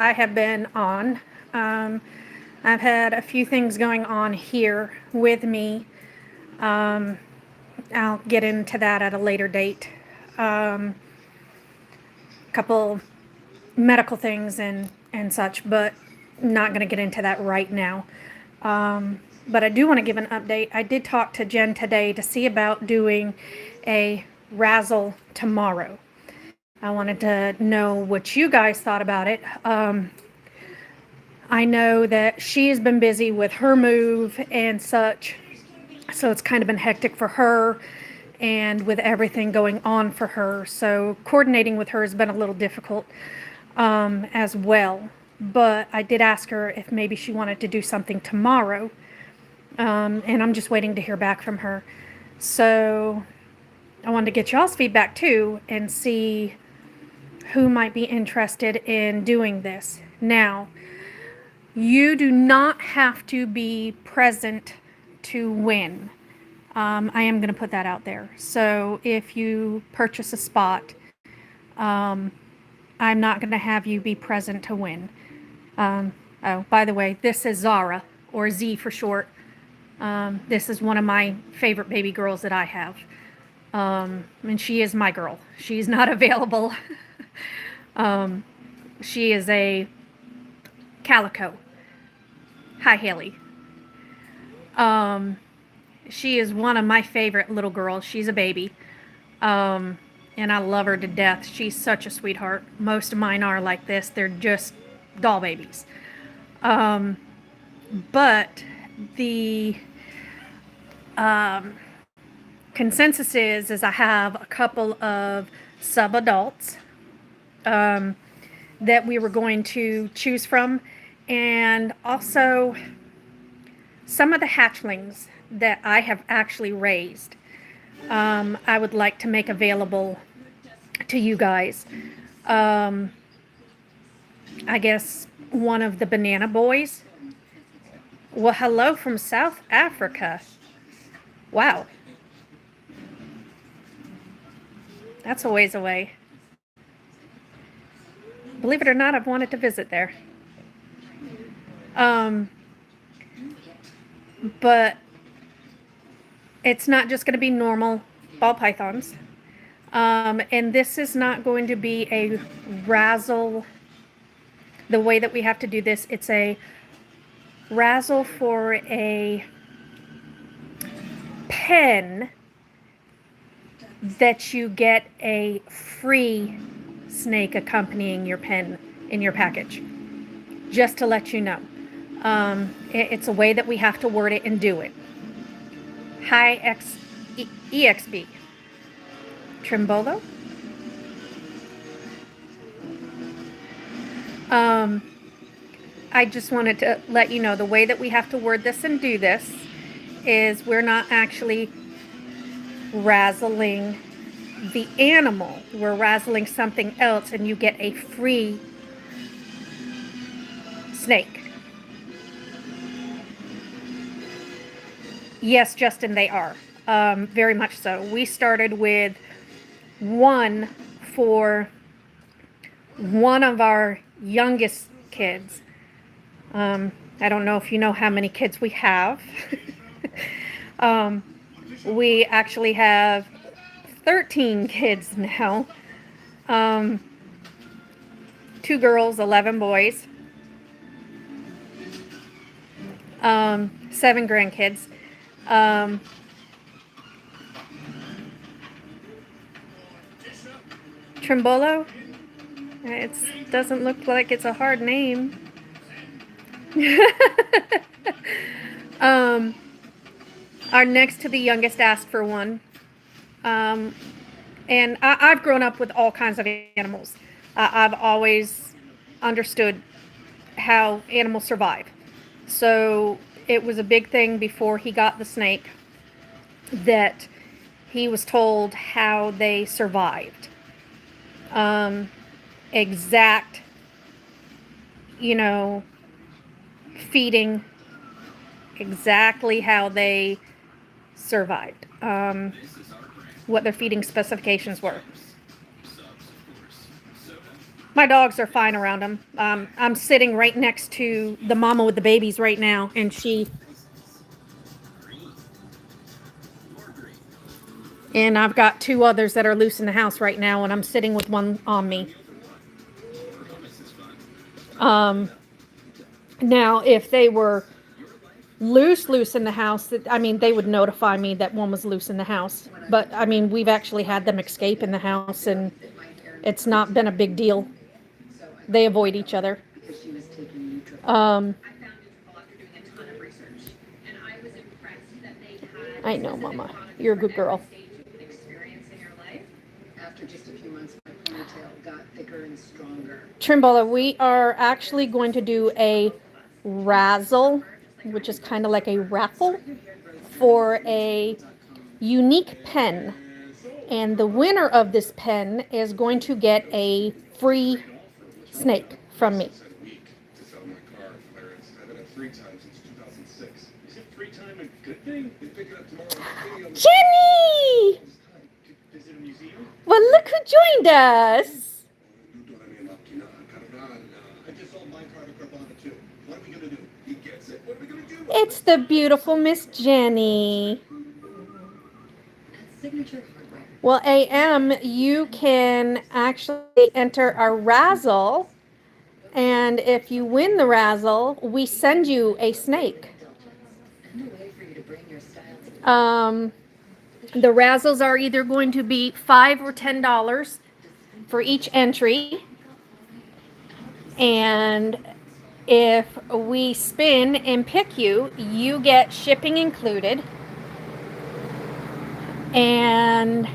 I have been on. Um, I've had a few things going on here with me. Um, I'll get into that at a later date. A couple medical things and such, but not going to get into that right now. But I do want to give an update. I did talk to Jen today to see about doing a razzle tomorrow. I wanted to know what you guys thought about it. I know that she's been busy with her move and such, so it's kind of been hectic for her and with everything going on for her. So coordinating with her has been a little difficult as well. But I did ask her if maybe she wanted to do something tomorrow, and I'm just waiting to hear back from her. So I wanted to get y'all's feedback too and see who might be interested in doing this. Now, you do not have to be present to win. I am going to put that out there. So if you purchase a spot, I'm not going to have you be present to win. Oh, by the way, this is Zara, or Z for short. This is one of my favorite baby girls that I have. And she is my girl. She's not available. She is a calico. Hi, Haley. She is one of my favorite little girls. She's a baby. And I love her to death. She's such a sweetheart. Most of mine are like this. They're just doll babies. But the consensus is I have a couple of sub-adults that we were going to choose from, and also some of the hatchlings that I have actually raised. I would like to make available to you guys. I guess one of the banana boys. Well, hello from South Africa. Wow. That's a ways away. Believe it or not, I've wanted to visit there. But it's not just going to be normal ball pythons. And this is not going to be a razzle. The way that we have to do this, it's a razzle for a pen that you get a free snake accompanying your pen in your package. Just to let you know. It's a way that we have to word it and do it. Hi, EXB. Trimbolo? I just wanted to let you know the way that we have to word this and do this is we're not actually razzling the animal. We're razzling something else, and you get a free snake. Yes, Justin, they are. Very much so. We started with one for one of our youngest kids. I don't know if you know how many kids we have. We actually have 13 kids now. 2 girls, 11 boys. 7 grandkids. Trimbolo? It doesn't look like it's a hard name. Our next to the youngest asked for one. And I've grown up with all kinds of animals. I've always understood how animals survive. So it was a big thing before he got the snake that he was told how they survived. Exact, feeding, exactly how they survived, what their feeding specifications were. My dogs are fine around them. I'm sitting right next to the mama with the babies right now, and I've got two others that are loose in the house right now, and I'm sitting with one on me. Now, if they were loose in the house, I mean, they would notify me that one was loose in the house. But, I mean, we've actually had them escape in the house, and it's not been a big deal. They avoid each other. I know, Mama. You're a good girl. Trimballer, we are actually going to do a razzle, which is kind of like a raffle for a unique pen. And the winner of this pen is going to get a free snake from me. Jenny! Well, look who joined us. It's the beautiful Miss Jenny. Well, AM, you can actually enter our razzle, and if you win the razzle, we send you a snake. The razzles are either going to be $5 or $10 for each entry, and if we spin and pick you, you get shipping included. And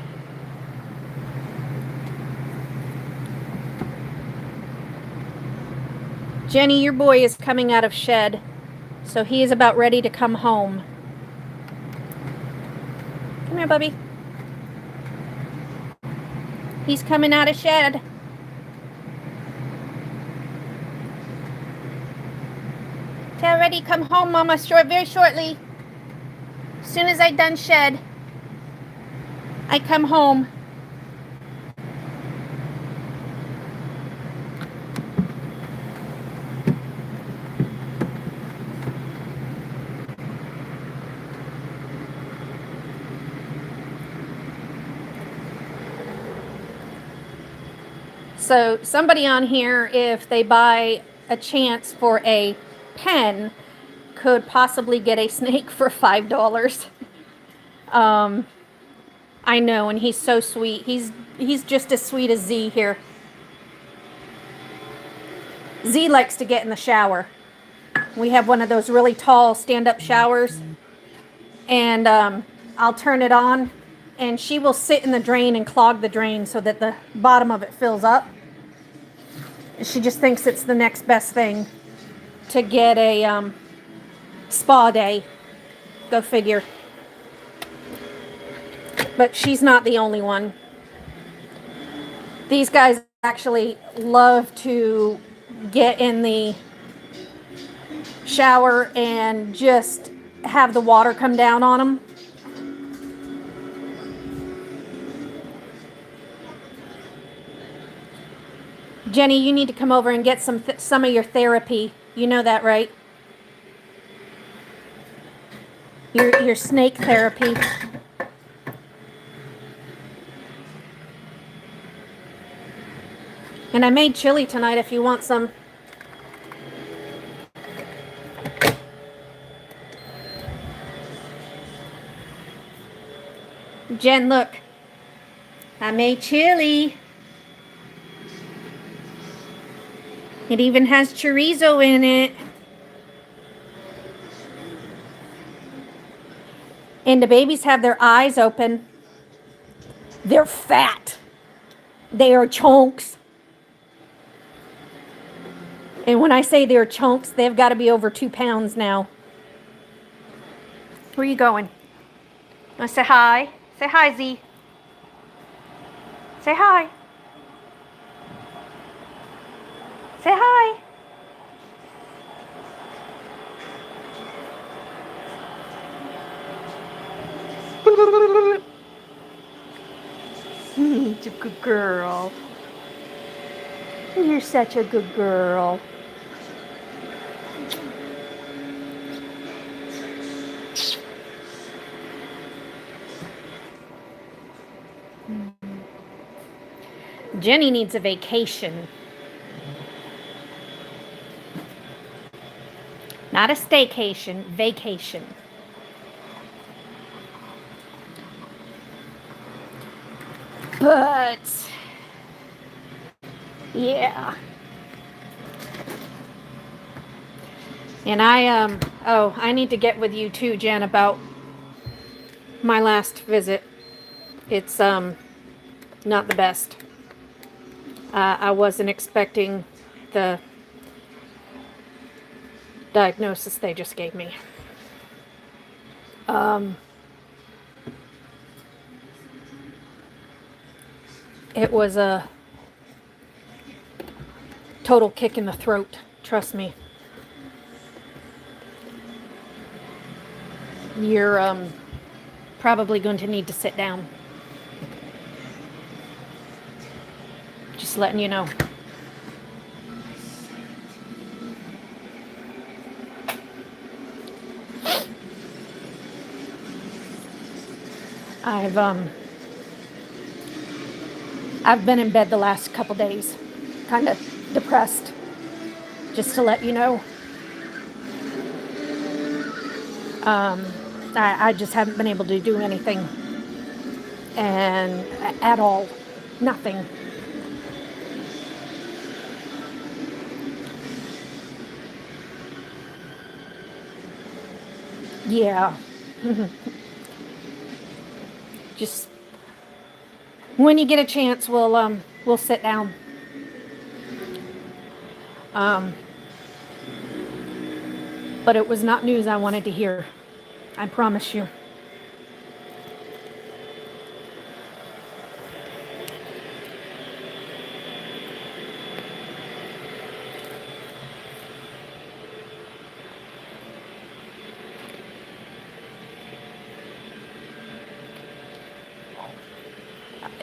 Jenny, your boy is coming out of shed, so he is about ready to come home. Come here, Bubby. He's coming out of shed. Tell ready, come home, Mama, very shortly. As soon as I done shed, I come home. So somebody on here, if they buy a chance for a pen, could possibly get a snake for $5. I know, and he's so sweet. He's just as sweet as Z here. Z likes to get in the shower. We have one of those really tall stand-up showers, and I'll turn it on, and she will sit in the drain and clog the drain so that the bottom of it fills up. She just thinks it's the next best thing to get a spa day. Go figure. But she's not the only one. These guys actually love to get in the shower and just have the water come down on them. Jenny, you need to come over and get some of your therapy. You know that, right? Your snake therapy. And I made chili tonight if you want some. Jen, look. I made chili. It even has chorizo in it. And the babies have their eyes open. They're fat. They are chunks. And when I say they're chunks, they've got to be over 2 pounds now. Where are you going? Want to say hi? Say hi, Z. Say hi. Say hi. You're a good girl. You're such a good girl. Jenny needs a vacation. Not a staycation, vacation. But, yeah. And I need to get with you too, Jen, about my last visit. It's, not the best. I wasn't expecting the diagnosis they just gave me. It was a total kick in the throat, trust me. You're probably going to need to sit down. Just letting you know. I've been in bed the last couple days, kind of depressed, just to let you know. I just haven't been able to do anything, and at all, nothing. Yeah. Just when you get a chance, we'll sit down. But it was not news I wanted to hear. I promise you.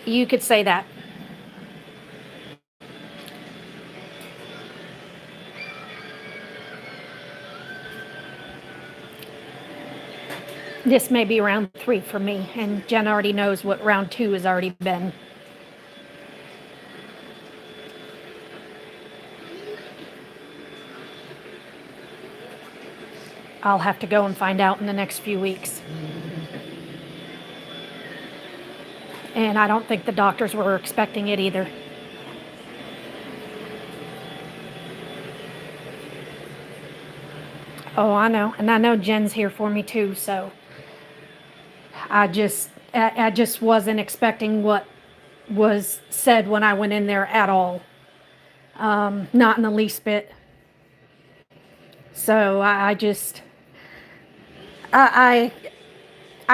You could say that. This may be round 3 for me, and Jen already knows what round 2 has already been. I'll have to go and find out in the next few weeks. And I don't think the doctors were expecting it either. Oh, I know. And I know Jen's here for me too, so I just wasn't expecting what was said when I went in there at all. Not in the least bit. So I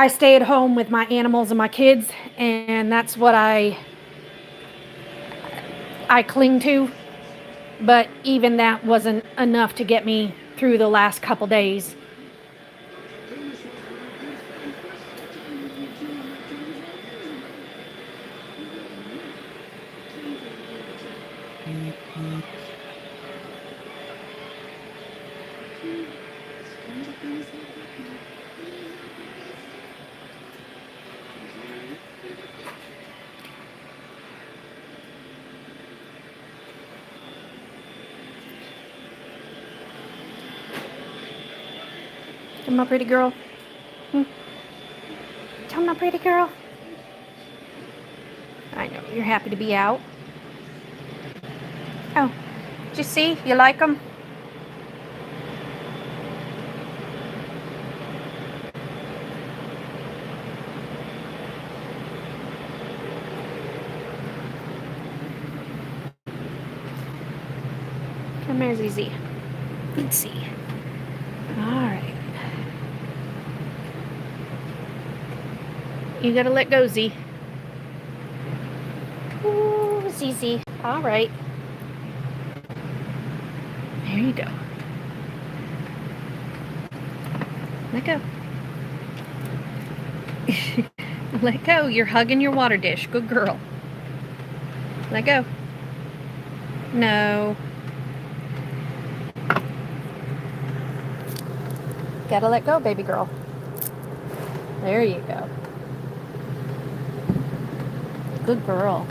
stay at home with my animals and my kids, and that's what I cling to. But even that wasn't enough to get me through the last couple days. Come on, pretty girl. Come on, pretty girl. I know, you're happy to be out. Oh, did you see? You like them? Come here, ZZ. Let's see. All right. You gotta let go, Z. Ooh, ZZ. All right. There you go. Let go. Let go. You're hugging your water dish. Good girl. Let go. No. Gotta let go, baby girl. There you go. Good girl.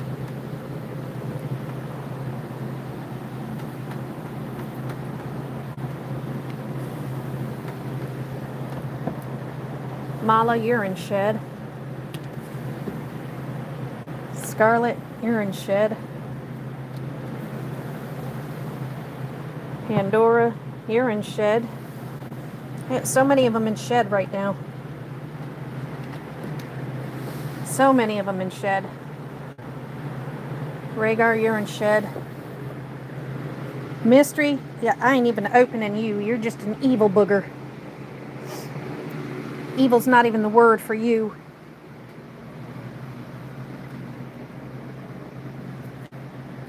Mala, urine shed. Scarlet, urine shed. Pandora, urine shed. So many of them in shed right now. So many of them in shed. Rhaegar, urine shed. Mystery, yeah, I ain't even opening you. You're just an evil booger. Evil's not even the word for you.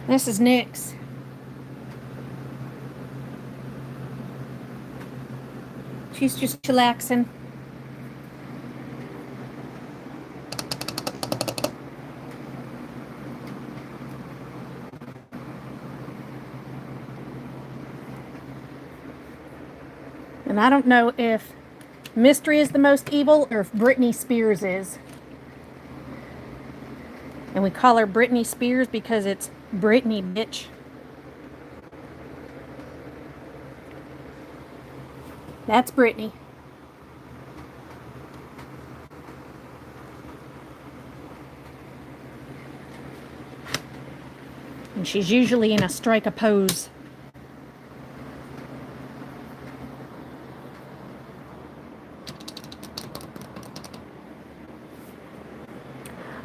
This is Nyx. She's just chillaxing. And I don't know if Mystery is the most evil or if Britney Spears is. And we call her Britney Spears because it's Britney, bitch. That's Britney. And she's usually in a striker pose.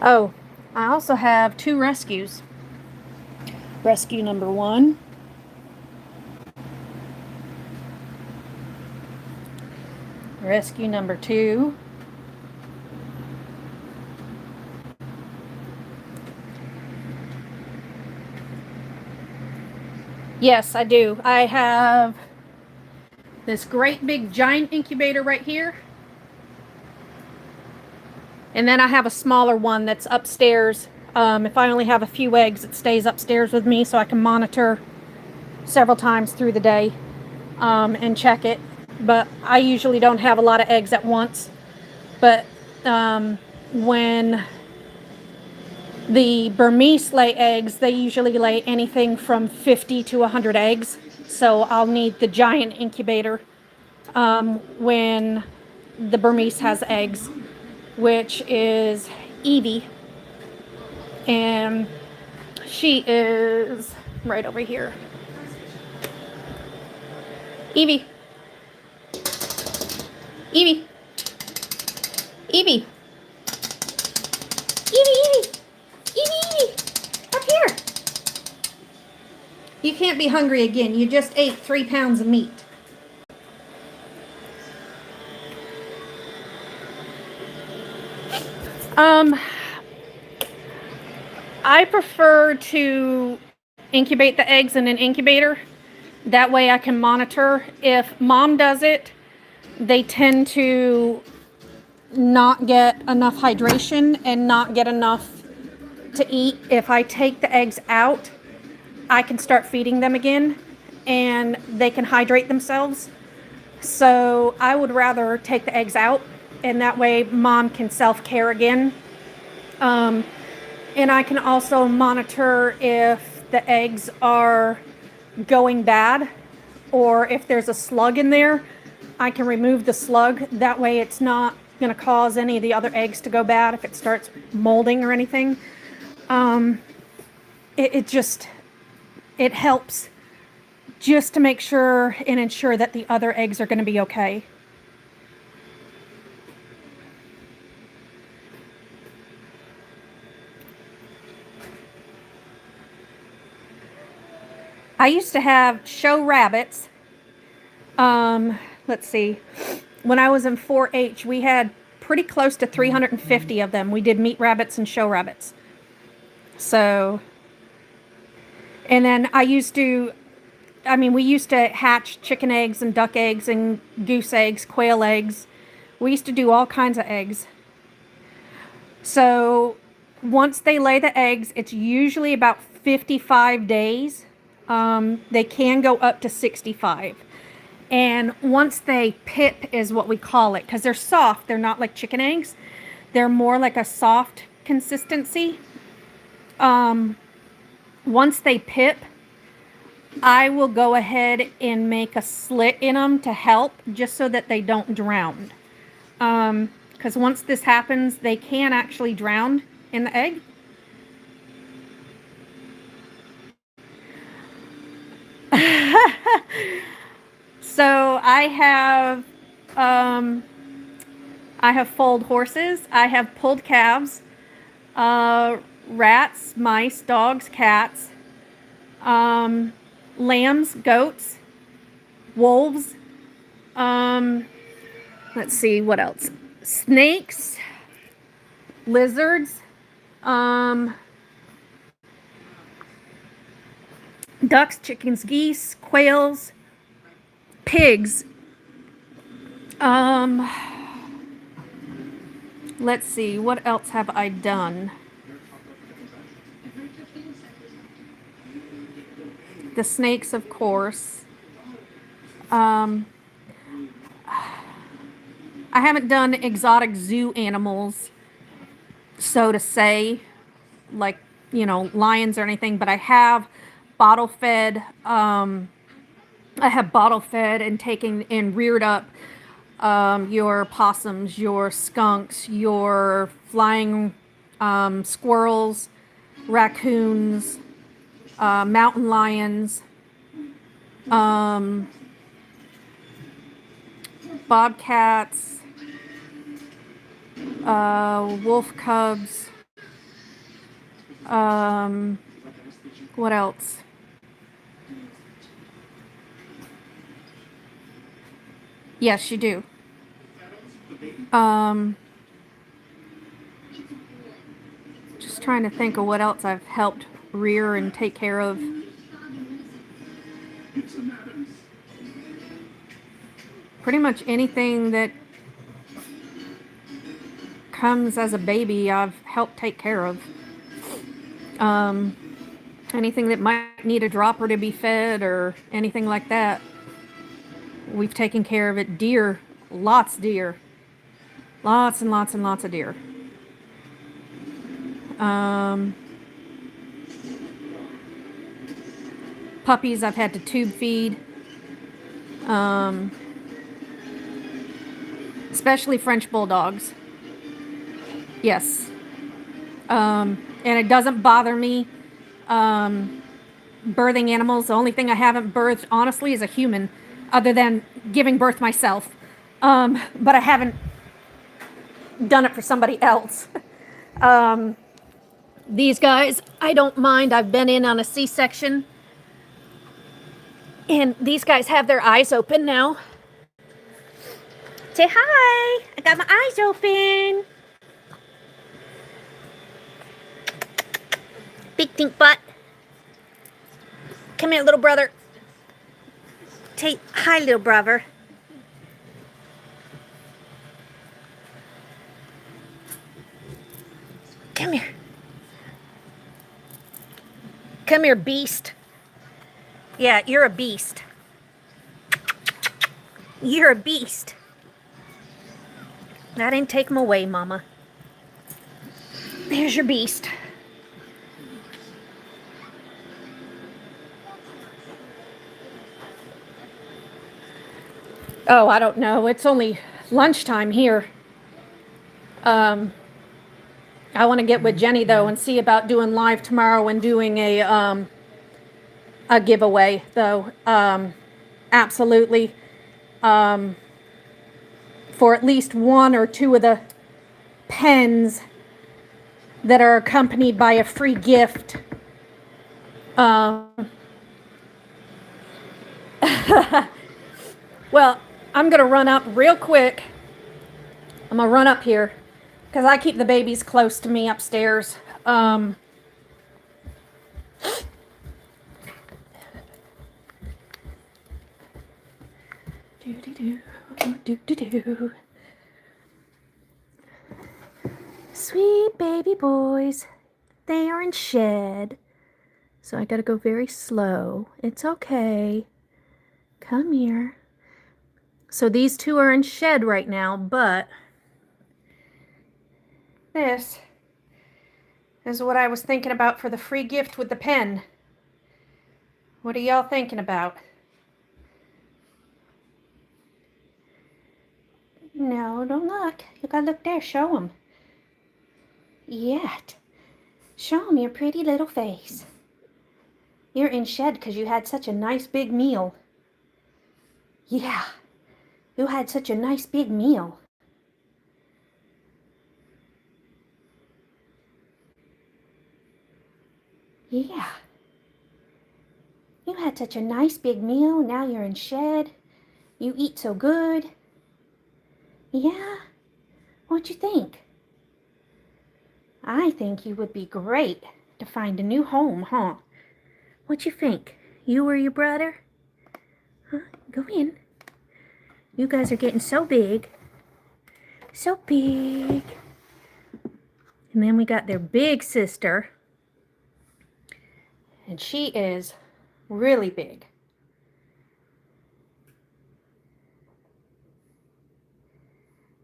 Oh, I also have 2 rescues. Rescue number 1. Rescue number 2. Yes, I do. I have this great big giant incubator right here. And then I have a smaller one that's upstairs. If I only have a few eggs, it stays upstairs with me so I can monitor several times through the day and check it. But I usually don't have a lot of eggs at once. But when the Burmese lay eggs, they usually lay anything from 50 to 100 eggs. So I'll need the giant incubator when the Burmese has eggs, which is Evie. And she is right over here. Evie. Evie. Evie. Evie. Evie. Up here. You can't be hungry again. You just ate 3 pounds of meat. I prefer to incubate the eggs in an incubator. That way I can monitor. If mom does it, they tend to not get enough hydration and not get enough to eat. If I take the eggs out, I can start feeding them again and they can hydrate themselves. So I would rather take the eggs out, and that way mom can self-care again. And I can also monitor if the eggs are going bad or if there's a slug in there. I can remove the slug. That way it's not going to cause any of the other eggs to go bad if it starts molding or anything. It helps just to make sure and ensure that the other eggs are going to be okay. I used to have show rabbits. Let's see. When I was in 4-H, we had pretty close to 350 of them. We did meat rabbits and show rabbits. So, and then we used to hatch chicken eggs and duck eggs and goose eggs, quail eggs. We used to do all kinds of eggs. So once they lay the eggs, it's usually about 55 days They can go up to 65. And once they pip is what we call it, because they're soft, they're not like chicken eggs. They're more like a soft consistency. Once they pip, I will go ahead and make a slit in them to help, just so that they don't drown. Because once this happens, they can actually drown in the egg. So I have foaled horses, I have pulled calves, rats, mice, dogs, cats, lambs, goats, wolves. Let's see what else. Snakes, lizards, ducks, chickens, geese, quails, pigs. Let's see, what else have I done? The snakes, of course. I haven't done exotic zoo animals, so to say, like, lions or anything, but I have bottle fed, and taken and reared up your possums, your skunks, your flying squirrels, raccoons, mountain lions, bobcats, wolf cubs. What else? Yes, you do. Just trying to think of what else I've helped rear and take care of. Pretty much anything that comes as a baby, I've helped take care of. Anything that might need a dropper to be fed or anything like that, we've taken care of it. Deer, deer. Lots and lots and lots of deer. Puppies I've had to tube feed. Especially French bulldogs. Yes. And it doesn't bother me. Birthing animals, the only thing I haven't birthed, honestly, is a human, other than giving birth myself. But I haven't done it for somebody else. These guys, I don't mind. I've been in on a C-section. And these guys have their eyes open now. Say hi. I got my eyes open. Big think butt. Come here, little brother. Say hi, little brother. Come here. Come here, beast. Yeah, you're a beast. You're a beast. I didn't take him away, Mama. There's your beast. Oh, I don't know. It's only lunchtime here. I want to get with Jenny, though, and see about doing live tomorrow and doing a giveaway, though. Absolutely. For at least one or two of the pens that are accompanied by a free gift. Well, I'm going to run up real quick. I'm going to run up here because I keep the babies close to me upstairs. Do. Sweet baby boys, they are in shed. So I gotta go very slow. It's okay. Come here. So these two are in shed right now, but this is what I was thinking about for the free gift with the pen. What are y'all thinking about? No, don't look. You gotta look there. Show them. Yet. Show them your pretty little face. You're in shed because you had such a nice big meal. Yeah, you had such a nice big meal. Yeah. You had such a nice big meal. Now you're in shed. You eat so good. Yeah? What'd you think? I think you would be great to find a new home, huh? What'd you think? You or your brother? Huh? Go in. You guys are getting so big. So big. And then we got their big sister. And she is really big.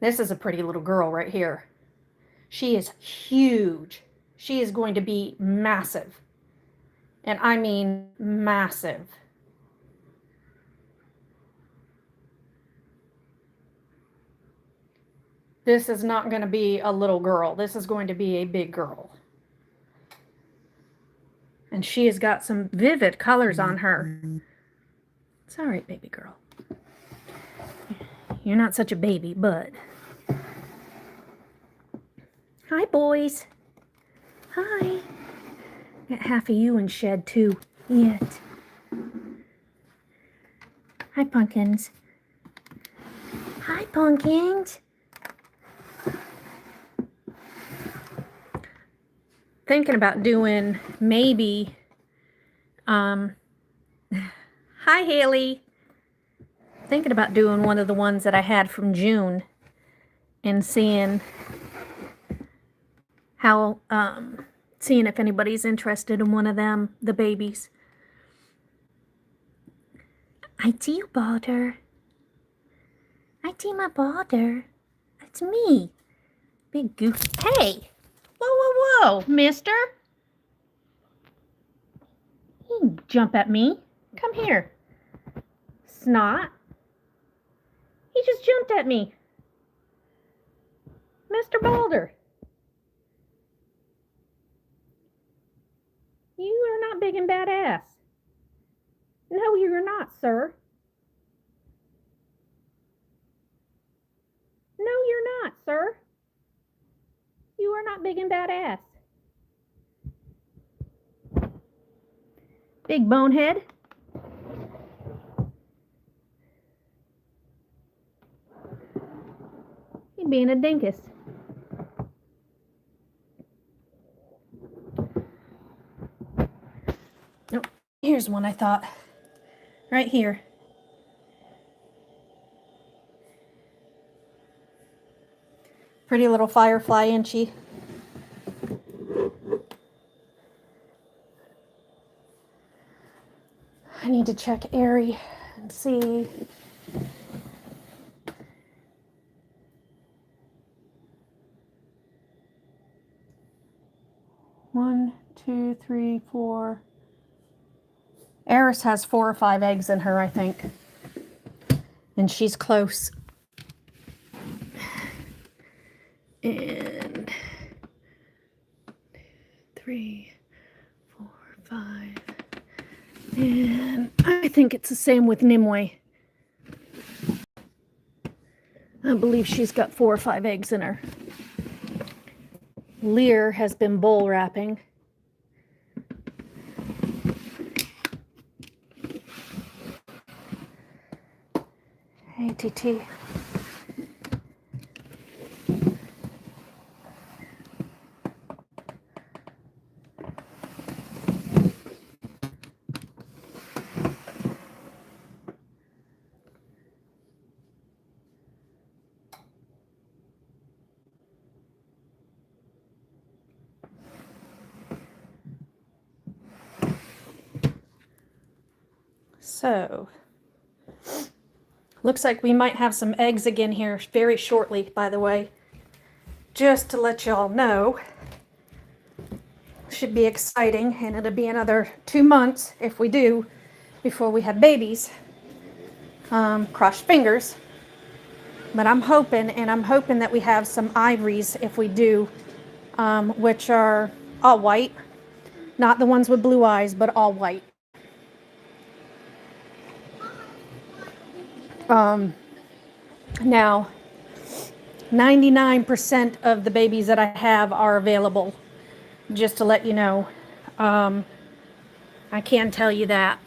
This is a pretty little girl right here. She is huge. She is going to be massive. And I mean massive. This is not going to be a little girl. This is going to be a big girl. And she has got some vivid colors on her. It's all right, baby girl. You're not such a baby, but... Hi, boys. Hi. Got half of you in shed, too. Yet. Hi, pumpkins. Hi, pumpkins. Thinking about doing maybe... Hi, Haley. Thinking about doing one of the ones that I had from June and seeing how, seeing if anybody's interested in one of them, the babies. I see you, Balder. I see my Balder. It's me. Big goof. Hey! Whoa, whoa, whoa, mister. You jump at me. Come here. Snot. He just jumped at me. Mr. Balder. You are not big and badass. No, you're not, sir. No, you're not, sir. You are not big and badass. Big bonehead. You're being a dinkus. Oh, here's one I thought. Right here. Pretty little firefly, isn't she? I need to check Airy and see. One, two, three, four. Eris has 4 or 5 eggs in her, I think. And she's close. And 3, 4, 5. And I think it's the same with Nimue. I believe she's got 4 or 5 eggs in her. Lear has been bull wrapping. Hey, TT. So, looks like we might have some eggs again here very shortly, by the way. Just to let y'all know. Should be exciting, and it'll be another 2 months, if we do, before we have babies. Cross fingers. But I'm hoping that we have some ivories if we do, which are all white. Not the ones with blue eyes, but all white. Now, 99% of the babies that I have are available, just to let you know. I can tell you that.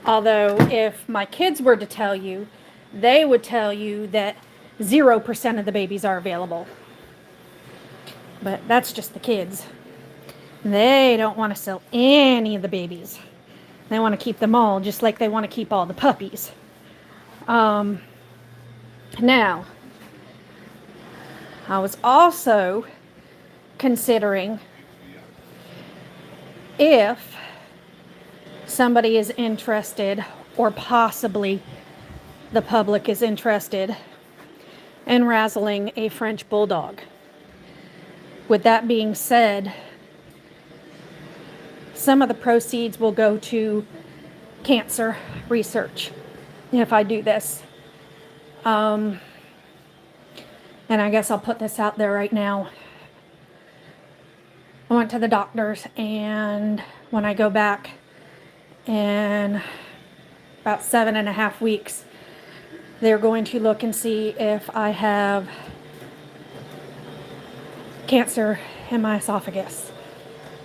Although, if my kids were to tell you, they would tell you that 0% of the babies are available. But that's just the kids. They don't want to sell any of the babies. They want to keep them all, just like they want to keep all the puppies. Now, I was also considering if somebody is interested, or possibly the public is interested, in razzling a French bulldog. With that being said, some of the proceeds will go to cancer research if I do this. And I guess I'll put this out there right now. I went to the doctors, and when I go back in about 7.5 weeks, they're going to look and see if I have cancer in my esophagus.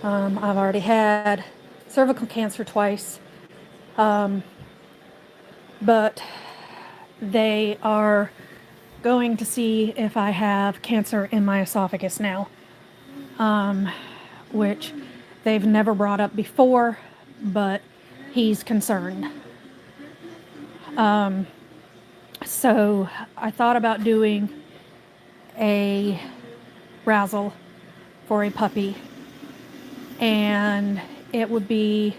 I've already had cervical cancer twice, but they are going to see if I have cancer in my esophagus now, which they've never brought up before, but he's concerned. So I thought about doing a razzle for a puppy, and it would be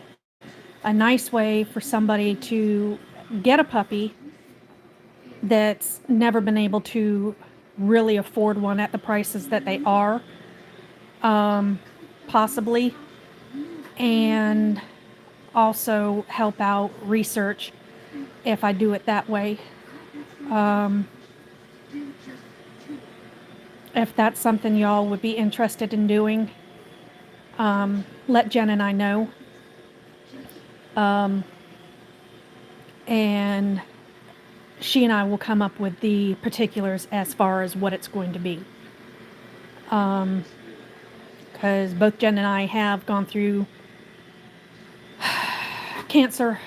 a nice way for somebody to get a puppy that's never been able to really afford one at the prices that they are, possibly, and also help out research if I do it that way. If that's something y'all would be interested in doing, let Jen and I know. And she and I will come up with the particulars as far as what it's going to be. Because both Jen and I have gone through cancer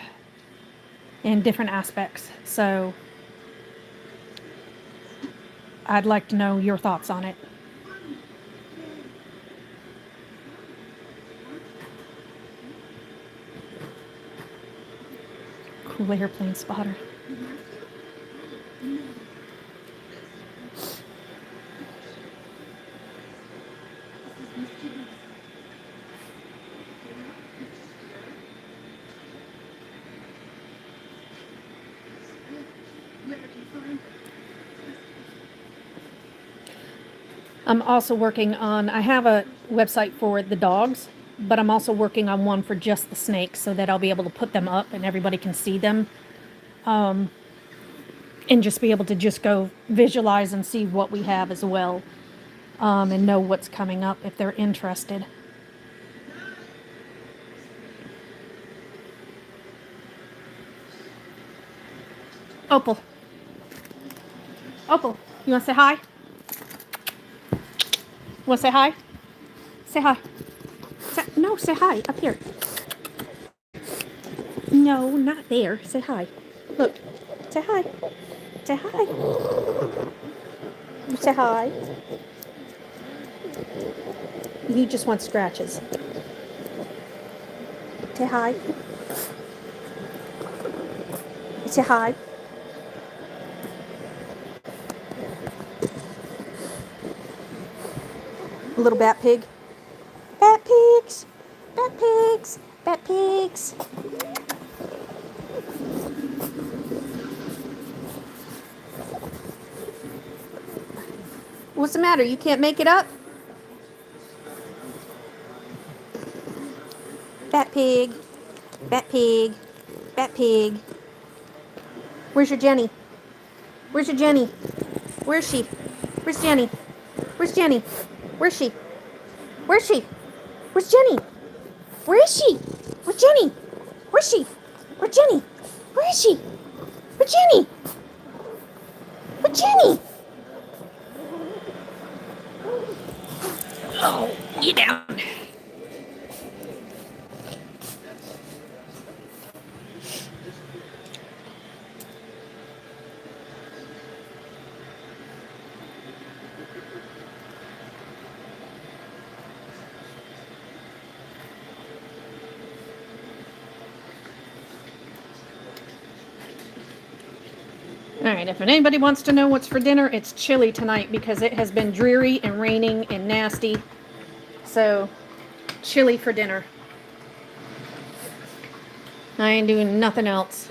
in different aspects. So I'd like to know your thoughts on it. Cool airplane spotter. I'm also working on, I have a website for the dogs, but I'm also working on one for just the snakes so that I'll be able to put them up and everybody can see them. And just be able to just go visualize and see what we have as well. And know what's coming up if they're interested. Opal. Opal, you want to say hi? Want to say hi? Say hi. No, say hi. Up here. No, not there. Say hi. Look. Say hi. Say hi. Say hi. He just wants scratches. Say hi. Say hi. Little bat pig. Bat pigs. Bat pigs. Bat pigs. What's the matter? You can't make it up? Fat pig. Fat pig. Fat pig. Where's your Jenny? Where's your Jenny? Where's she? Where's Jenny? Where's Jenny? Where's she? Where's she? Where's Jenny? Where is she? Where's Jenny? Where's she? Where's Jenny? Where is she? Where's Jenny? Where's Jenny? Oh, get down. Alright, if anybody wants to know what's for dinner, it's chili tonight because it has been dreary and raining and nasty. So, chili for dinner. I ain't doing nothing else.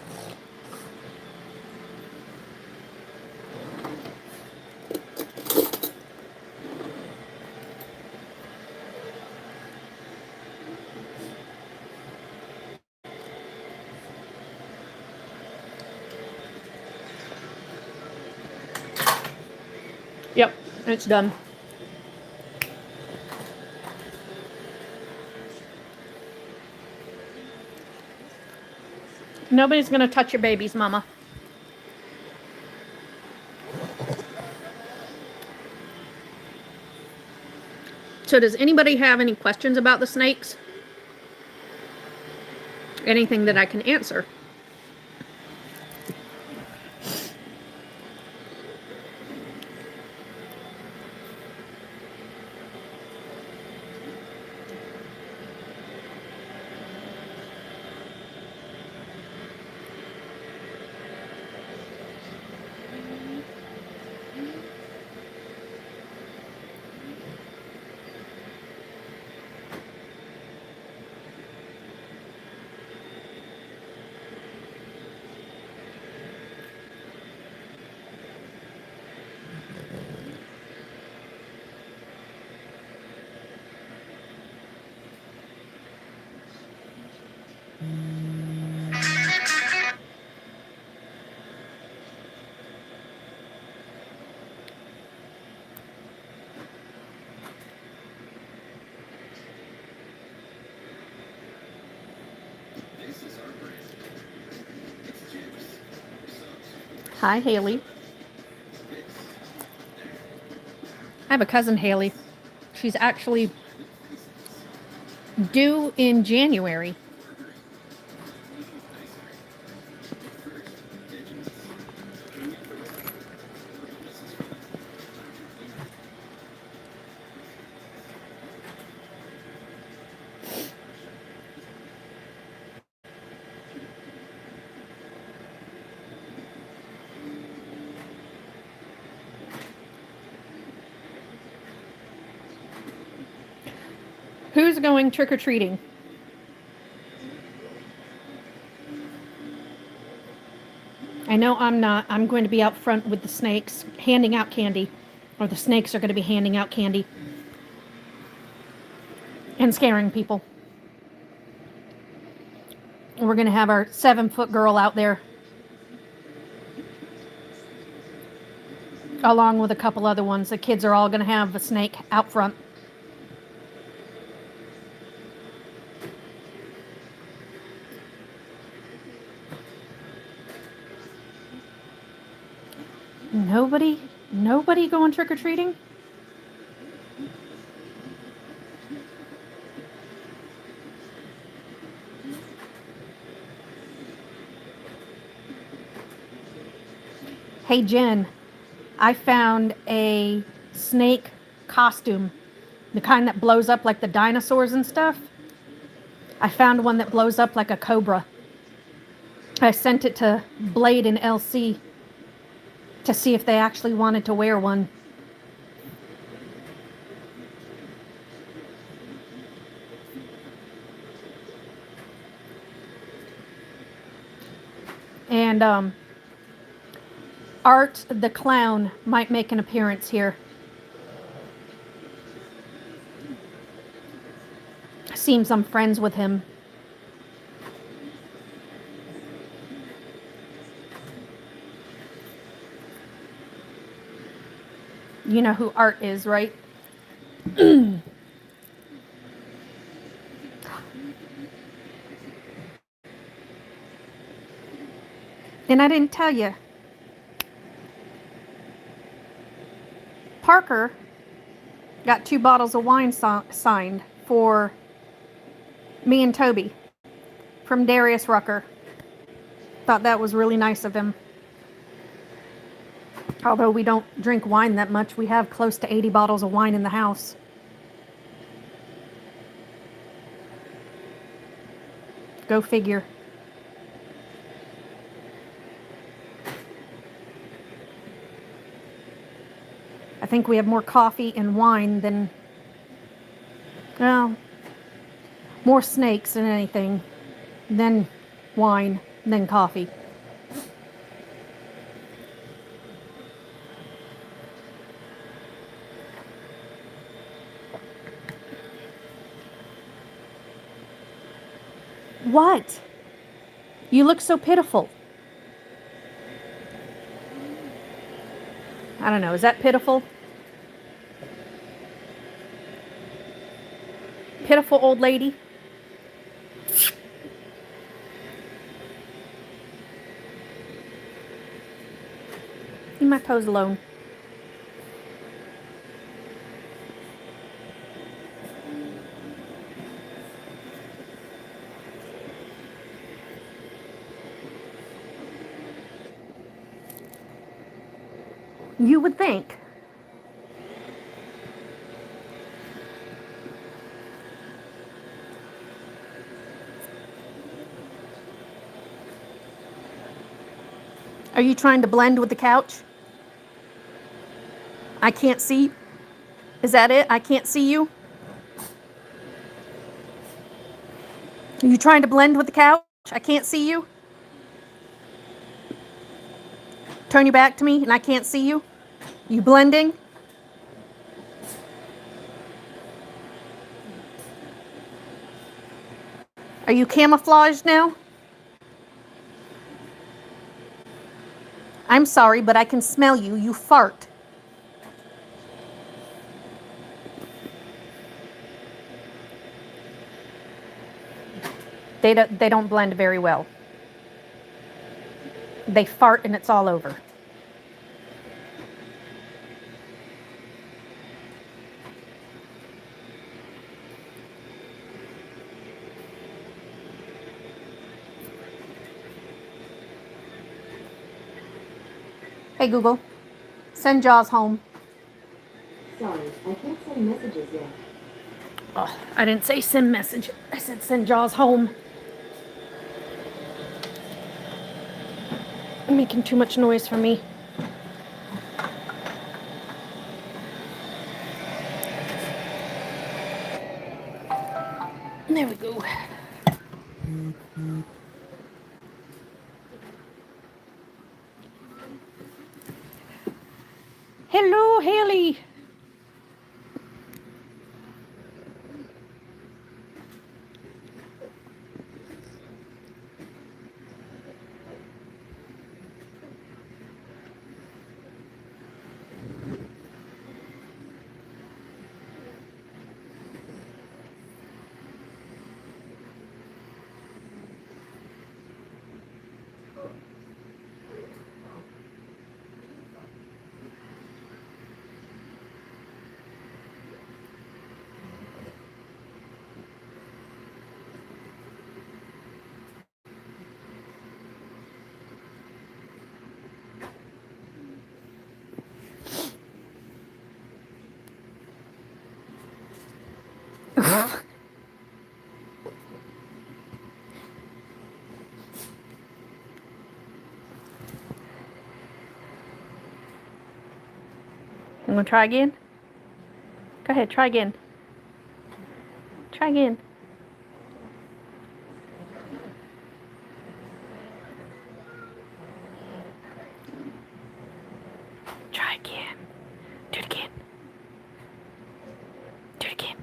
Yep, it's done. Nobody's gonna touch your babies, Mama. So does anybody have any questions about the snakes? Anything that I can answer? Hi, Haley. I have a cousin, Haley. She's actually due in January. Who's going trick-or-treating? I know I'm not. I'm going to be out front with the snakes, handing out candy. Or the snakes are going to be handing out candy. And scaring people. We're going to have our 7-foot girl out there. Along with a couple other ones. The kids are all going to have a snake out front. Nobody going trick-or-treating? Hey, Jen, I found a snake costume. The kind that blows up like the dinosaurs and stuff. I found one that blows up like a cobra. I sent it to Blade and LC to see if they actually wanted to wear one. And Art the Clown might make an appearance here. Seems I'm friends with him. You know who Art is, right? And I didn't tell you. Parker got 2 bottles of wine signed for me and Toby from Darius Rucker. Thought that was really nice of him. Although we don't drink wine that much, we have close to 80 bottles of wine in the house. Go figure. I think we have more coffee and wine than, well, more snakes than anything, than wine, than coffee. What? You look so pitiful. I don't know, is that pitiful? Pitiful old lady? Leave my toes alone. You would think. Are you trying to blend with the couch? I can't see. Is that it? I can't see you? Are you trying to blend with the couch? I can't see you? Turn your back to me and I can't see you? You blending? Are you camouflaged now? I'm sorry, but I can smell you. You fart. They don't blend very well. They fart and it's all over. Hey Google, send Jaws home. Sorry, I can't send messages yet. Oh, I didn't say send message. I said send Jaws home. You're making too much noise for me. There we go. Hello, Haley. You want to try again? Go ahead, try again. Try again. Try again. Do it again. Do it again.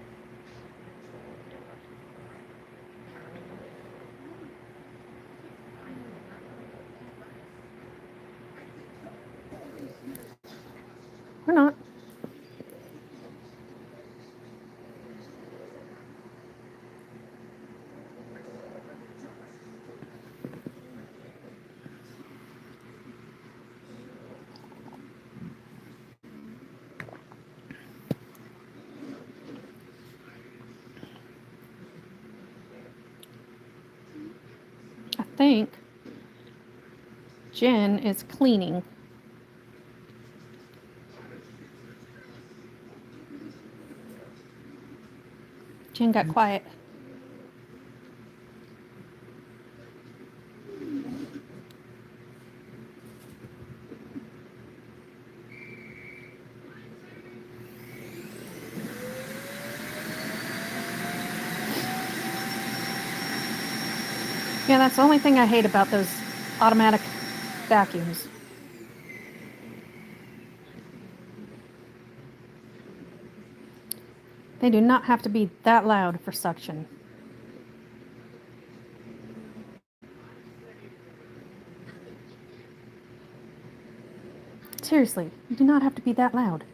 think Jen is cleaning. Jen got quiet. Yeah, that's the only thing I hate about those automatic vacuums. They do not have to be that loud for suction. Seriously, you do not have to be that loud.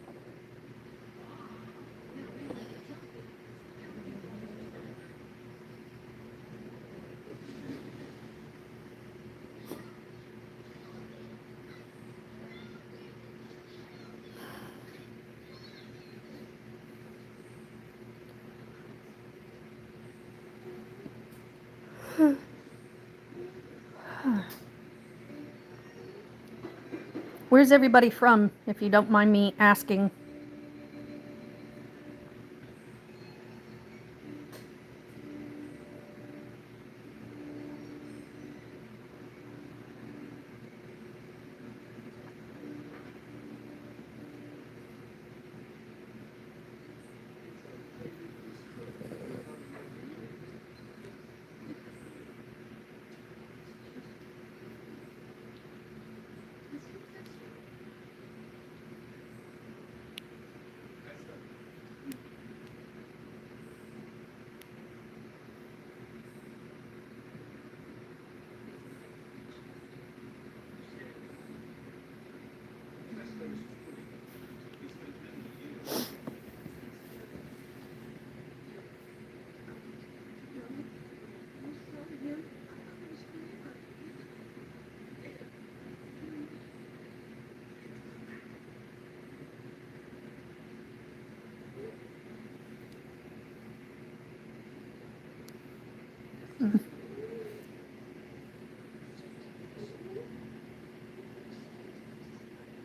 Where's everybody from, if you don't mind me asking?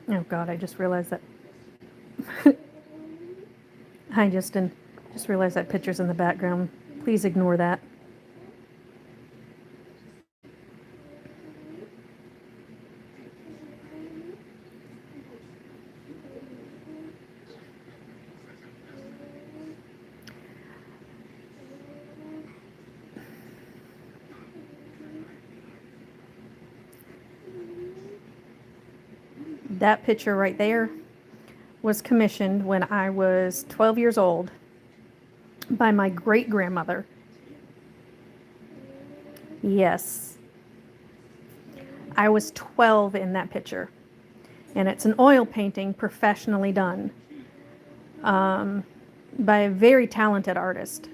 Oh God, I just realized that. I just realized that picture's in the background. Please ignore that. That picture right there was commissioned when I was 12 years old by my great-grandmother. Yes. I was 12 in that picture. And it's an oil painting professionally done by a very talented artist.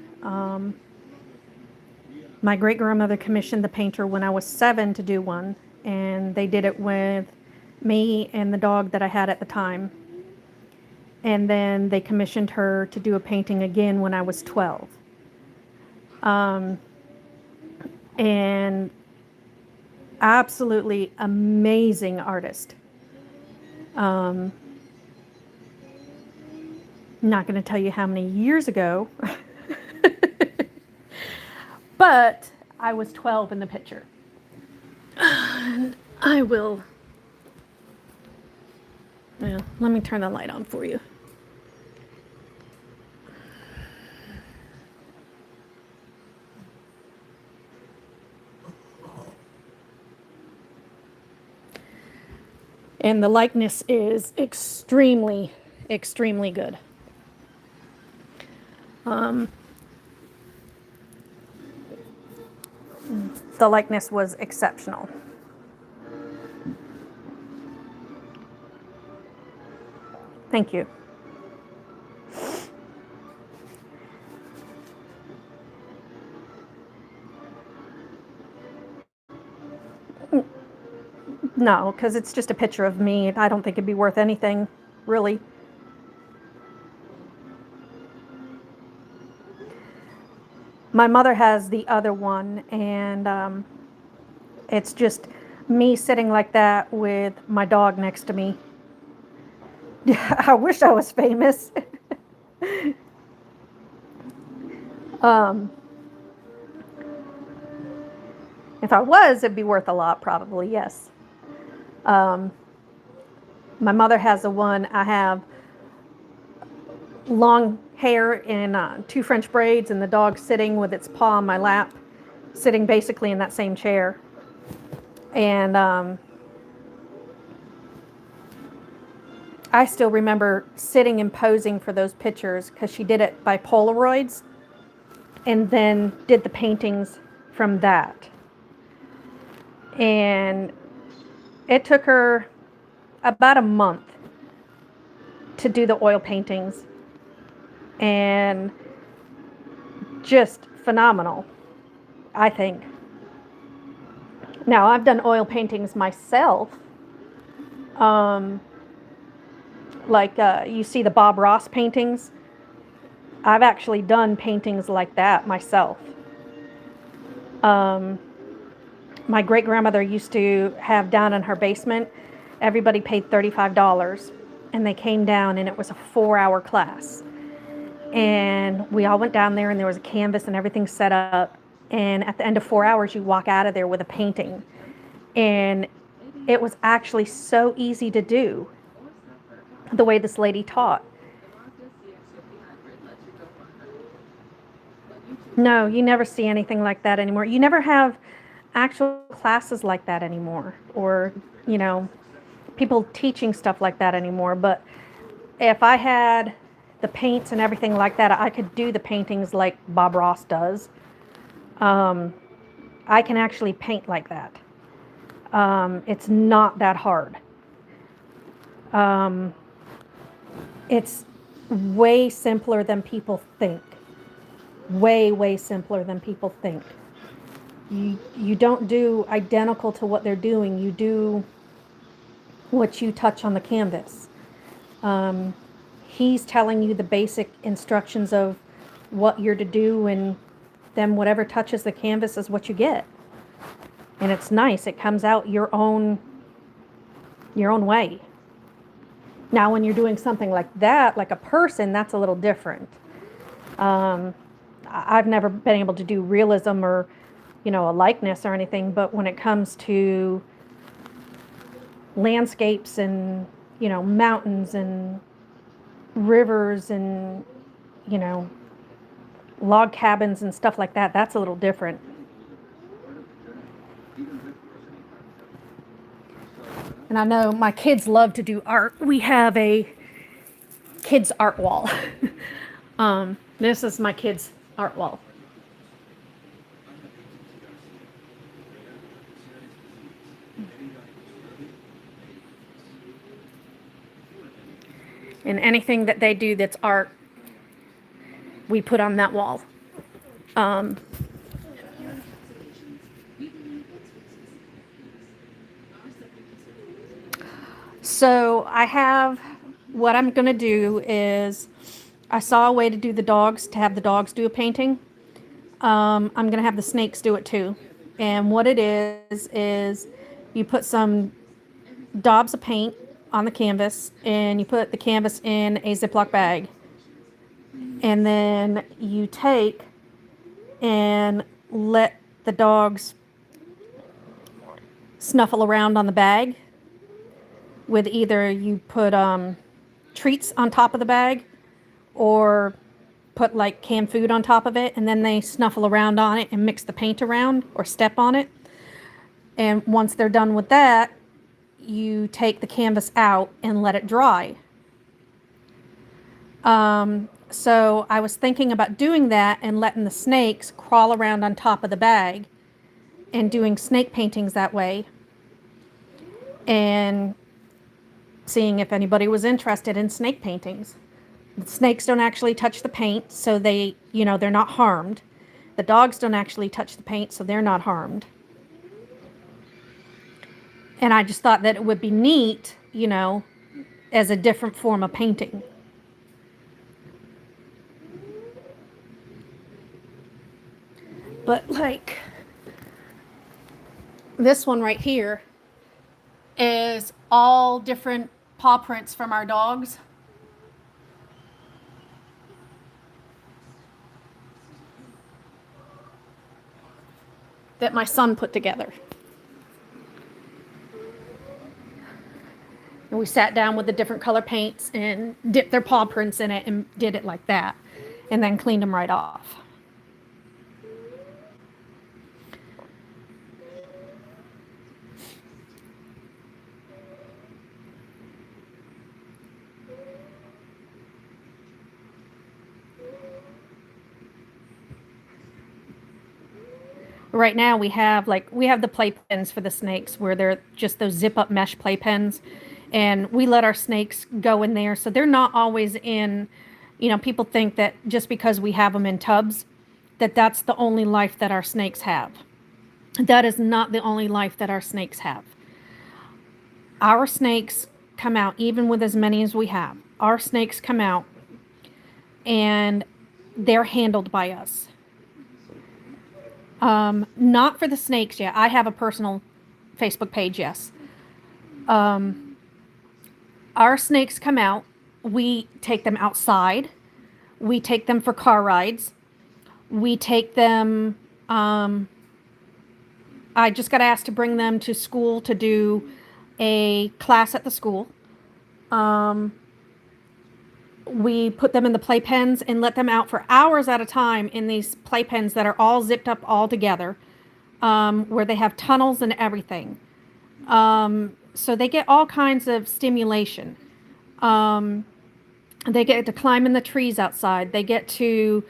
My great-grandmother commissioned the painter when I was 7 to do one, and they did it with me and the dog that I had at the time. And then they commissioned her to do a painting again when I was 12. And absolutely amazing artist. Not going to tell you how many years ago, but I was 12 in the picture. And I will, yeah, let me turn the light on for you. And the likeness is extremely, extremely good. The likeness was exceptional. Thank you. No, because it's just a picture of me. I don't think it'd be worth anything, really. My mother has the other one, and It's just me sitting like that with my dog next to me. I wish I was famous. um, if I was, it'd be worth a lot, probably, yes. Um, my mother has the one. I have long hair in 2 French braids, and the dog sitting with its paw on my lap, sitting basically in that same chair. And I still remember sitting and posing for those pictures because she did it by Polaroids and then did the paintings from that. And it took her about a month to do the oil paintings, and just phenomenal, I think. Now, I've done oil paintings myself. Um, like you see the Bob Ross paintings. I've actually done paintings like that myself. My great grandmother used to have down in her basement, everybody paid $35 and they came down, and it was a 4-hour class. And we all went down there, and there was a canvas and everything set up. And at the end of 4 hours, you walk out of there with a painting. And it was actually so easy to do the way this lady taught. No, you never see anything like that anymore. You never have actual classes like that anymore, or, you know, people teaching stuff like that anymore. But if I had the paints and everything like that, I could do the paintings like Bob Ross does. I can actually paint like that. It's not that hard. It's way simpler than people think. Way, way simpler than people think. You don't do identical to what they're doing. You do what you touch on the canvas. He's telling you the basic instructions of what you're to do, and then whatever touches the canvas is what you get. And it's nice. It comes out your own way. Now, when you're doing something like that, like a person, that's a little different. I've never been able to do realism or, a likeness or anything, but when it comes to landscapes and, mountains and rivers and, log cabins and stuff like that, that's a little different. And I know my kids love to do art. We have a kids art wall. This is my kids art wall. And anything that they do that's art, we put on that wall. So what I'm going to do is, I saw a way to do the dogs, to have the dogs do a painting. I'm going to have the snakes do it too. And what it is you put some daubs of paint on the canvas, and you put the canvas in a Ziploc bag. And then you take and let the dogs snuffle around on the bag with either you put treats on top of the bag, or put like canned food on top of it, and then they snuffle around on it and mix the paint around or step on it. And once they're done with that, you take the canvas out and let it dry. So I was thinking about doing that and letting the snakes crawl around on top of the bag and doing snake paintings that way, and seeing if anybody was interested in snake paintings. The snakes don't actually touch the paint, so they're not harmed. The dogs don't actually touch the paint, so they're not harmed. And I just thought that it would be neat, as a different form of painting. But This one right here is all different paw prints from our dogs. That my son put together. And we sat down with the different color paints and dipped their paw prints in it and did it like that. And then cleaned them right off. Right now we have the playpens for the snakes where they're just those zip up mesh playpens, and we let our snakes go in there, so they're not always in. People think that just because we have them in tubs, that that's the only life that our snakes have. That is not the only life that our snakes have. Our snakes come out, even with as many as we have. Our snakes come out and they're handled by us. Not for the snakes yet. I have a personal Facebook page, yes. Our snakes come out. We take them outside. We take them for car rides. We take them. I just got asked to bring them to school to do a class at the school. We put them in the playpens and let them out for hours at a time in these playpens that are all zipped up all together, where they have tunnels and everything. So they get all kinds of stimulation. They get to climb in the trees outside. They get to,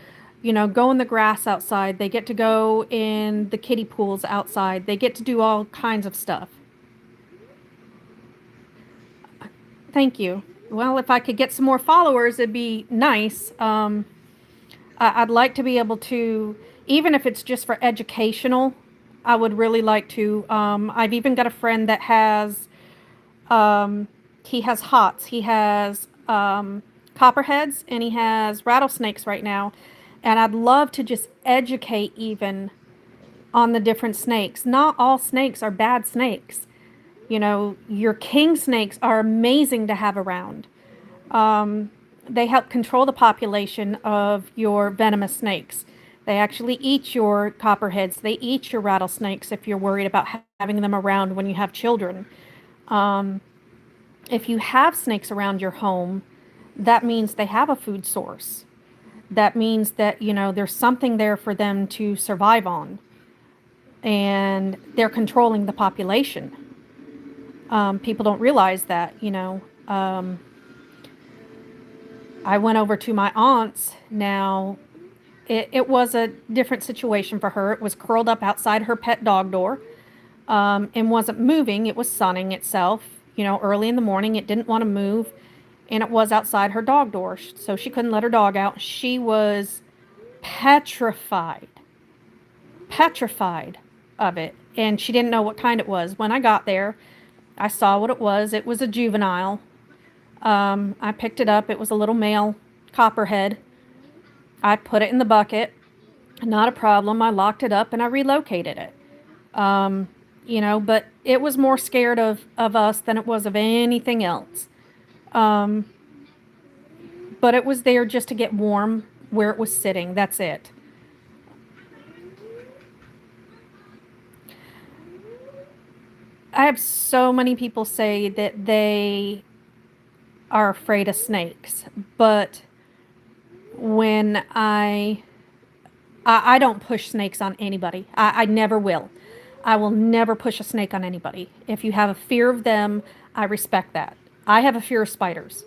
go in the grass outside. They get to go in the kiddie pools outside. They get to do all kinds of stuff. Thank you. Well, if I could get some more followers, it'd be nice. I'd like to be able to, even if it's just for educational, I would really like to. I've even got a friend that has, he has hots. He has copperheads and he has rattlesnakes right now. And I'd love to just educate even on the different snakes. Not all snakes are bad snakes. Your king snakes are amazing to have around. They help control the population of your venomous snakes. They actually eat your copperheads. They eat your rattlesnakes if you're worried about having them around when you have children. If you have snakes around your home, that means they have a food source. That means that, there's something there for them to survive on. And they're controlling the population. People don't realize that, I went over to my aunt's. Now, it was a different situation for her. It was curled up outside her pet dog door, and wasn't moving. It was sunning itself, early in the morning. It didn't want to move, and it was outside her dog door, so she couldn't let her dog out. She was petrified of it, and she didn't know what kind it was. When I got there, I saw what it was. It was a juvenile. I picked it up. It was a little male copperhead. I put it in the bucket. Not a problem. I locked it up and I relocated it. But it was more scared of us than it was of anything else. But it was there just to get warm where it was sitting. That's it. I have so many people say that they are afraid of snakes, but when I don't push snakes on anybody. I never will. I will never push a snake on anybody. If you have a fear of them, I respect that. I have a fear of spiders.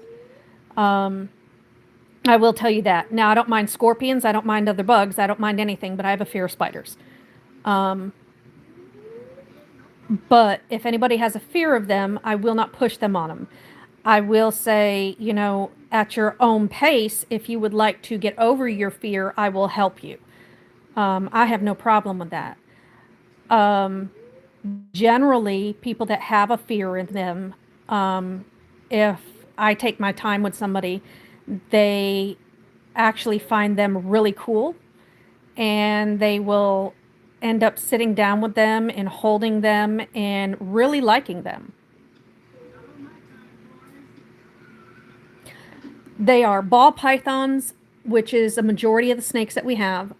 I will tell you that. Now, I don't mind scorpions. I don't mind other bugs. I don't mind anything, but I have a fear of spiders. But if anybody has a fear of them, I will not push them on them. I will say, at your own pace, if you would like to get over your fear, I will help you. I have no problem with that. Generally, people that have a fear in them, if I take my time with somebody, they actually find them really cool, and they will end up sitting down with them and holding them and really liking them. They are ball pythons, which is a majority of the snakes that we have,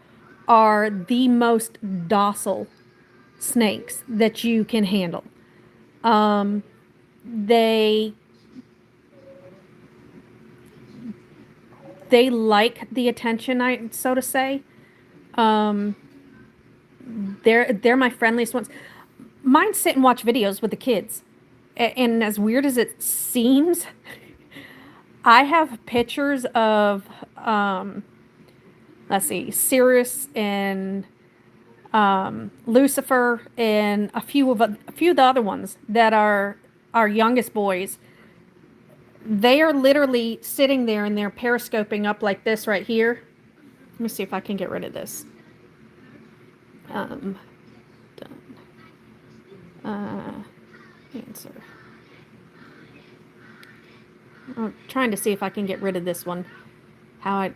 are the most docile snakes that you can handle. They they like the attention, I so to say. Um, they're my friendliest ones. Mine sit and watch videos with the kids, and as weird as it seems, I have pictures of let's see, Sirius and Lucifer and a few of the other ones that are our youngest boys. They are literally sitting there and they're periscoping up like this right here. Let me see if I can get rid of this. Done. Answer. I'm trying to see if I can get rid of this one. How I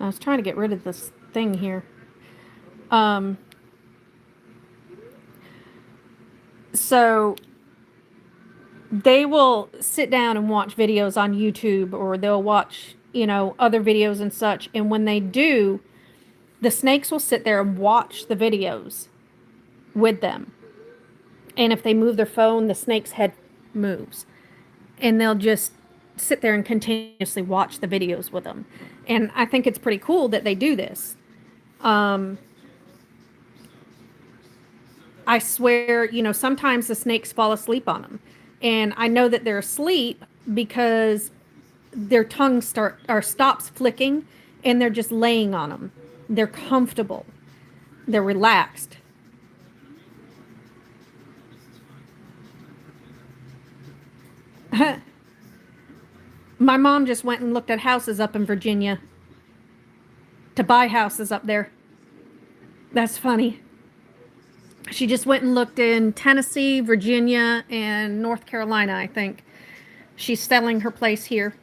was trying to get rid of this thing here. So they will sit down and watch videos on YouTube, or they'll watch, other videos and such. And when they do, the snakes will sit there and watch the videos with them. And if they move their phone, the snake's head moves. And they'll just sit there and continuously watch the videos with them. And I think it's pretty cool that they do this. I swear, sometimes the snakes fall asleep on them. And I know that they're asleep because their tongue stops flicking and they're just laying on them. They're comfortable. They're relaxed. My mom just went and looked at houses up in Virginia to buy houses up there. That's funny. She just went and looked in Tennessee, Virginia, and North Carolina, I think. She's selling her place here.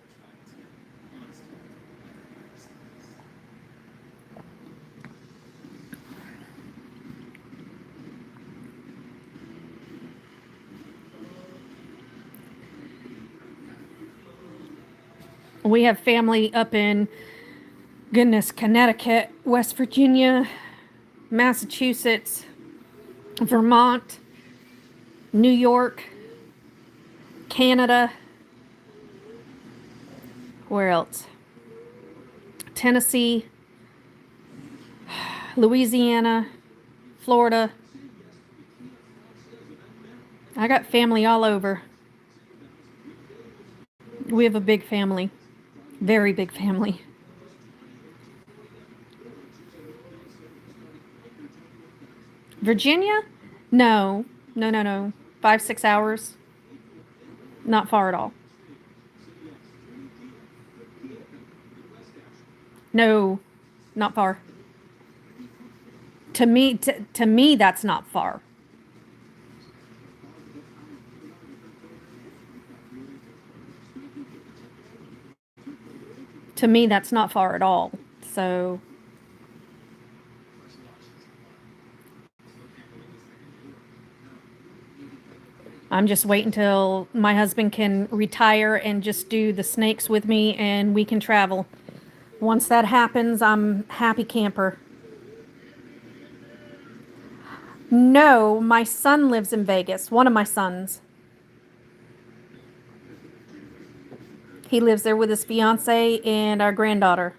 We have family up in, goodness, Connecticut, West Virginia, Massachusetts, Vermont, New York, Canada. Where else? Tennessee, Louisiana, Florida. I got family all over. We have a big family. Very big family. Virginia? No. No, no, no. 5, 6 hours. Not far at all. No, not far. To me, that's not far. To me, that's not far at all. So I'm just waiting until my husband can retire and just do the snakes with me and we can travel. Once that happens, I'm happy camper. No, my son lives in Vegas. One of my sons. He lives there with his fiance and our granddaughter.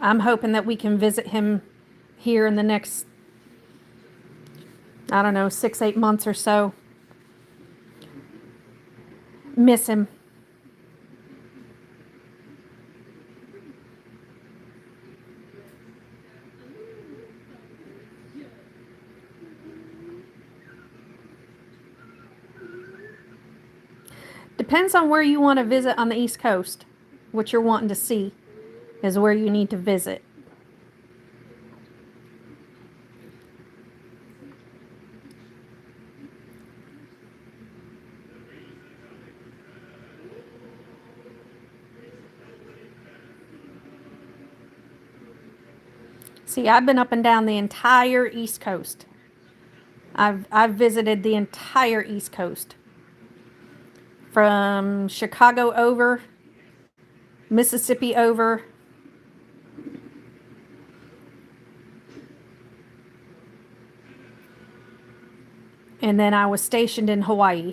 I'm hoping that we can visit him here in the next, I don't know, 6, 8 months or so. Miss him. Depends on where you want to visit on the East Coast. What you're wanting to see is where you need to visit. See, I've been up and down the entire East Coast. I've visited the entire East Coast. From Chicago over, Mississippi over, and then I was stationed in Hawaii.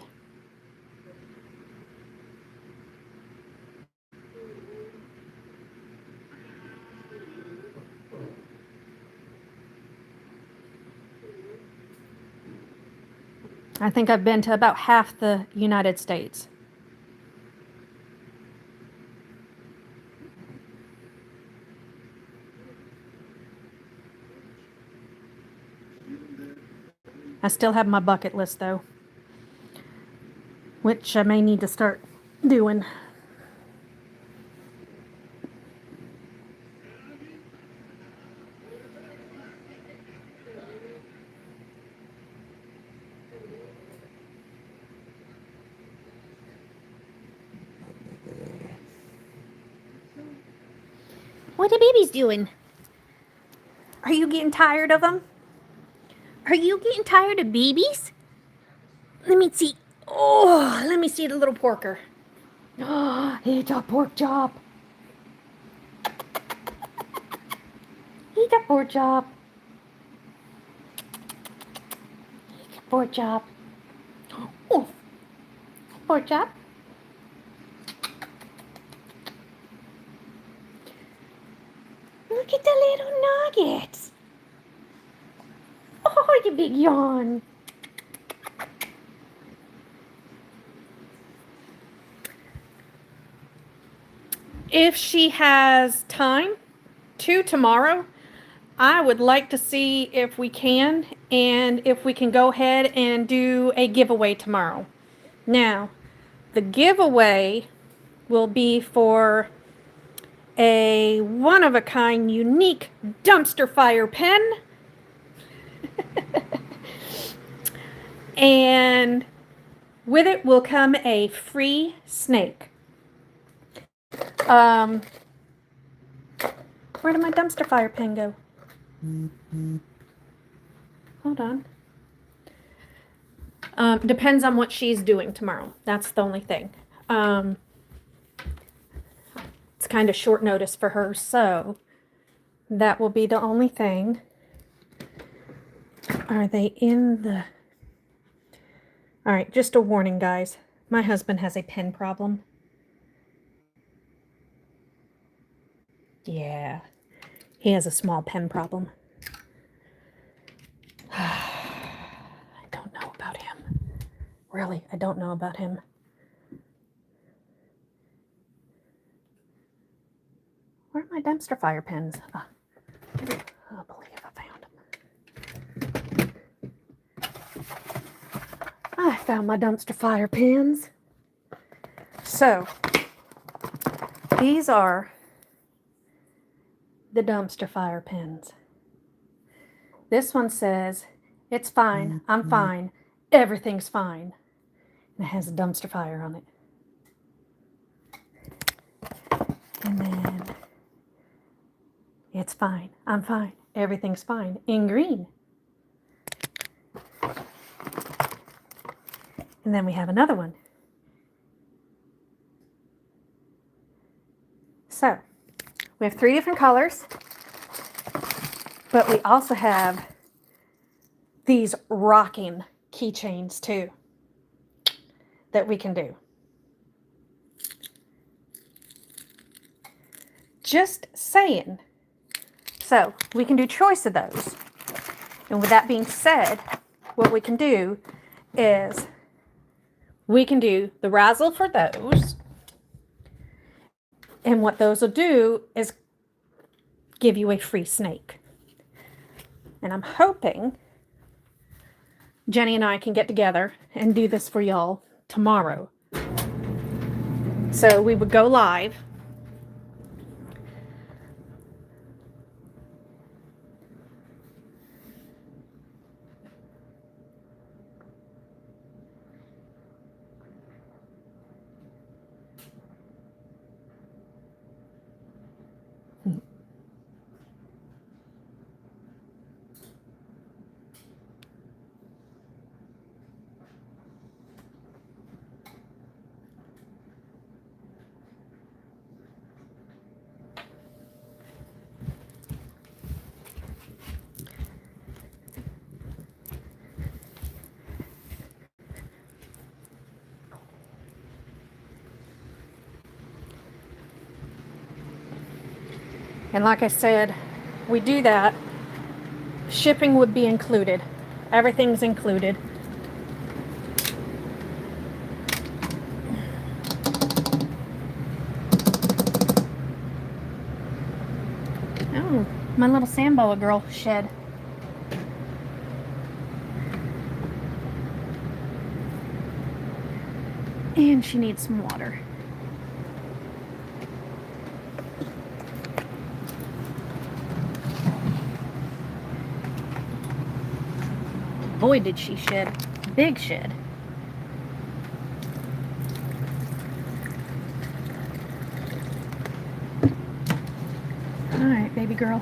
I think I've been to about half the United States. I still have my bucket list though, which I may need to start doing. What are babies doing? Are you getting tired of them? Are you getting tired of babies? Let me see. Oh, let me see the little porker. Oh, eat a pork chop. Eat a pork chop. Eat a pork chop. Oh, pork chop. Look at the little nuggets. Oh, you big yawn. If she has time to tomorrow, I would like to see if we can, and if we can go ahead and do a giveaway tomorrow. Now, the giveaway will be for a one-of-a-kind, unique dumpster fire pen. And with it will come a free snake. Where did my dumpster fire pen go? Hold on. Depends on what she's doing tomorrow. That's the only thing. It's kind of short notice for her, so that will be the only thing. Are they in the... All right, just a warning, guys. My husband has a pen problem. Yeah, he has a small pen problem. I don't know about him. Really, I don't know about him. Where are my dumpster fire pens? I believe I found them. I found my dumpster fire pens. So, these are the dumpster fire pens. This one says, "It's fine, I'm fine, everything's fine." And it has a dumpster fire on it. And then, "It's fine, I'm fine, everything's fine," in green. And then we have another one. So, we have 3 different colors, but we also have these rocking keychains too that we can do. Just saying. So, we can do choice of those. And with that being said, what we can do is we can do the razzle for those. And what those will do is give you a free snake. And I'm hoping Jenny and I can get together and do this for y'all tomorrow. So we would go live. And like I said, we do that. Shipping would be included. Everything's included. Oh, my little sandboa girl shed. And she needs some water. Boy, did she shed. Big shed. All right, baby girl.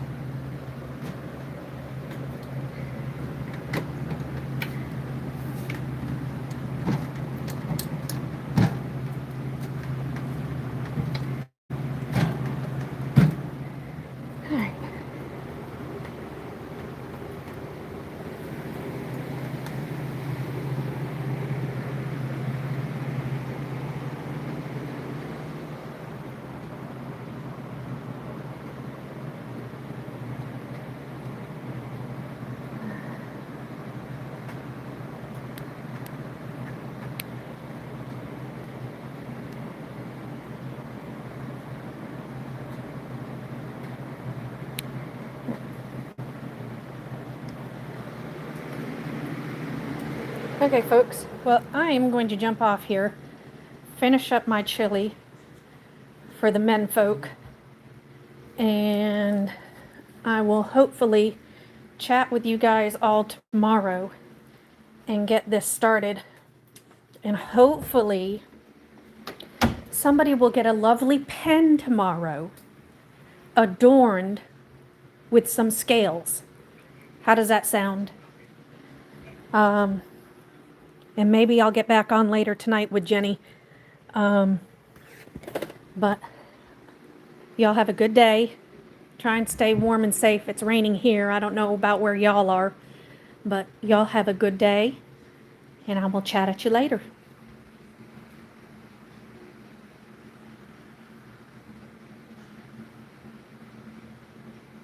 All right. Okay, folks. Well, I am going to jump off here, finish up my chili for the men folk, and I will hopefully chat with you guys all tomorrow and get this started. And hopefully somebody will get a lovely pen tomorrow adorned with some scales. How does that sound? And maybe I'll get back on later tonight with Jenny. But y'all have a good day. Try and stay warm and safe. It's raining here. I don't know about where y'all are. But y'all have a good day. And I will chat at you later.